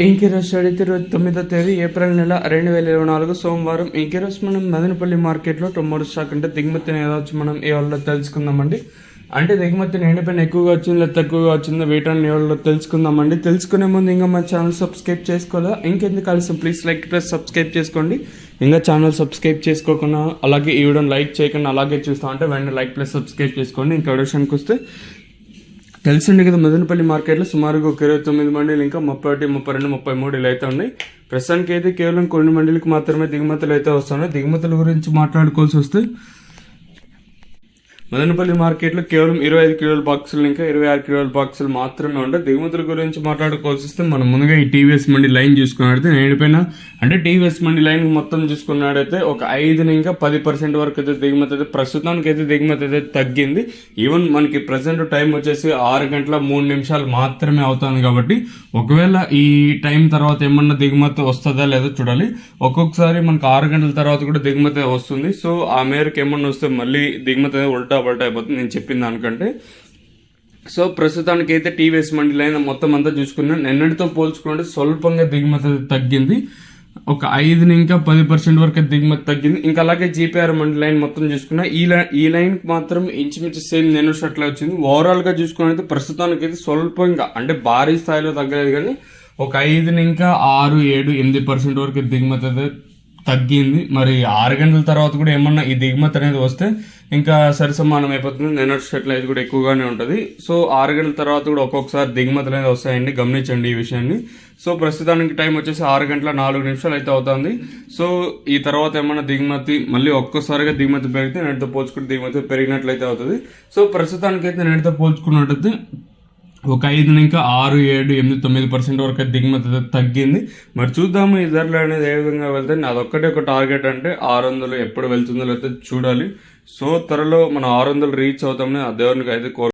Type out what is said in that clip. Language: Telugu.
ఇంకీరోజు అడిగితే రోజు 9వ తేదీ ఏప్రిల్ నెల 2024 సోమవారం. ఇంకీరోజు మనం మదనపల్లి మార్కెట్లో టొమాటో స్టాక్ అంటే దిగుమతిని ఏదొచ్చు మనం ఏ వాళ్ళలో తెలుసుకుందామండి. అంటే దిగుమతిని ఎండిపోయిన ఎక్కువగా వచ్చిందో లేదా తక్కువగా వచ్చిందో వీటన్ని ఏ వాళ్ళలో తెలుసుకుందామండి. తెలుసుకునే ముందు ఇంకా మన ఛానల్ సబ్స్క్రైబ్ చేసుకోవాలా, ఇంకెందుకు కలిసి ప్లీజ్ లైక్ ప్లస్ సబ్స్క్రైబ్ చేసుకోండి. ఇంకా ఛానల్ సబ్స్క్రైబ్ చేసుకోకుండా అలాగే ఈ వీడియోని లైక్ చేయకుండా అలాగే చూస్తా అంటే వెంటనే లైక్ ప్లస్ సబ్స్క్రైబ్ చేసుకోండి. ఇంకా విషయానికి వస్తే తెలిసిండే కదా, మదనపల్లి మార్కెట్లో సుమారుగా ఒక 29 మండీలు ఇంకా 31, 32, 33 ఇలా అయితే ఉన్నాయి. ప్రస్తుతానికి అయితే కేవలం కొన్ని మండీలకు మాత్రమే దిగుమతులు అయితే వస్తున్నాయి. దిగుమతుల గురించి మాట్లాడుకోవాల్సి వస్తే మదనపల్లి మార్కెట్లో కేవలం 25 కిలోల బాక్సులు ఇంకా 26 కిలోల బాక్సులు మాత్రమే ఉంటాయి. దిగుమతుల గురించి మాట్లాడుకోవాల్సి వస్తే మనం ముందుగా ఈ టీవీఎస్ మండి లైన్ చూసుకున్నట్టయితే నేడిపోయిన అంటే టీవీఎస్ మండి లైన్ మొత్తం చూసుకున్నట్టయితే ఒక 5 ఇంకా 10% వరకు అయితే దిగుమతి అయితే ప్రస్తుతానికి అయితే దిగుమతి అయితే తగ్గింది. ఈవెన్ మనకి ప్రజెంట్ టైం వచ్చేసి 6 గంటల 3 నిమిషాలు మాత్రమే అవుతుంది. కాబట్టి ఒకవేళ ఈ టైం తర్వాత ఏమన్నా దిగుమతి వస్తుందా లేదో చూడాలి. ఒక్కొక్కసారి మనకు 6 గంటల తర్వాత కూడా దిగుమతి వస్తుంది. సో ఆ మేరకు ఏమన్నా వస్తే మళ్ళీ దిగుమతి ఉల్టా అయిపోతుంది నేను చెప్పిన దానికంటే. సో ప్రస్తుతానికి అయితే టీవీఎస్ మండి లైన్ మొత్తం అంతా చూసుకున్నాను. నిన్నటితో పోల్చుకుంటే స్వల్పంగా దిగుమతి తగ్గింది. ఒక 5 ఇంకా 10% వరకు దిగుమతి తగ్గింది. ఇంకా అలాగే జీపీఆర్ మండి లైన్ మొత్తం చూసుకున్నా ఈ లైన్ మాత్రం ఇంచుమించు సేమ్ నేను షర్ట్లో వచ్చింది. ఓవరాల్ గా చూసుకున్నైతే ప్రస్తుతానికి అయితే స్వల్పంగా అంటే భారీ స్థాయిలో తగ్గలేదు, కానీ ఒక 5 ఇంకా 6, 7, 8% వరకు దిగుమతి అయితే తగ్గింది. మరి 6 గంటల తర్వాత కూడా ఏమన్నా ఈ దిగుమతి అనేది వస్తే ఇంకా సరిసమానం అయిపోతుంది. నిన్నటి షర్ట్లు అయితే కూడా ఎక్కువగానే ఉంటుంది. సో 6 గంటల తర్వాత కూడా ఒక్కొక్కసారి దిగుమతులు అనేది వస్తాయండి, గమనించండి ఈ విషయాన్ని. సో ప్రస్తుతానికి టైం వచ్చేసి 6 గంటల 4 నిమిషాలు అయితే అవుతుంది. సో ఈ తర్వాత ఏమన్నా దిగుమతి మళ్ళీ ఒక్కసారిగా దిగుమతి పెరిగితే నేటితో పోల్చుకుంటే దిగుమతి పెరిగినట్లయితే అవుతుంది. సో ప్రస్తుతానికి అయితే నేటితో పోల్చుకున్నట్టయితే ఒక 5 ఇంకా 6, 7, 8, 9% వరకు దిగుమతి తగ్గింది. మరి చూద్దాము ఈ ధరలు అనేది ఏ విధంగా వెళ్తే. అదొక్కటే ఒక టార్గెట్ అంటే 600 ఎప్పుడు వెళ్తుందో లేకపోతే చూడాలి. సో త్వరలో మనం 600 రీచ్ అవుతామని ఆ దేవునికి అయితే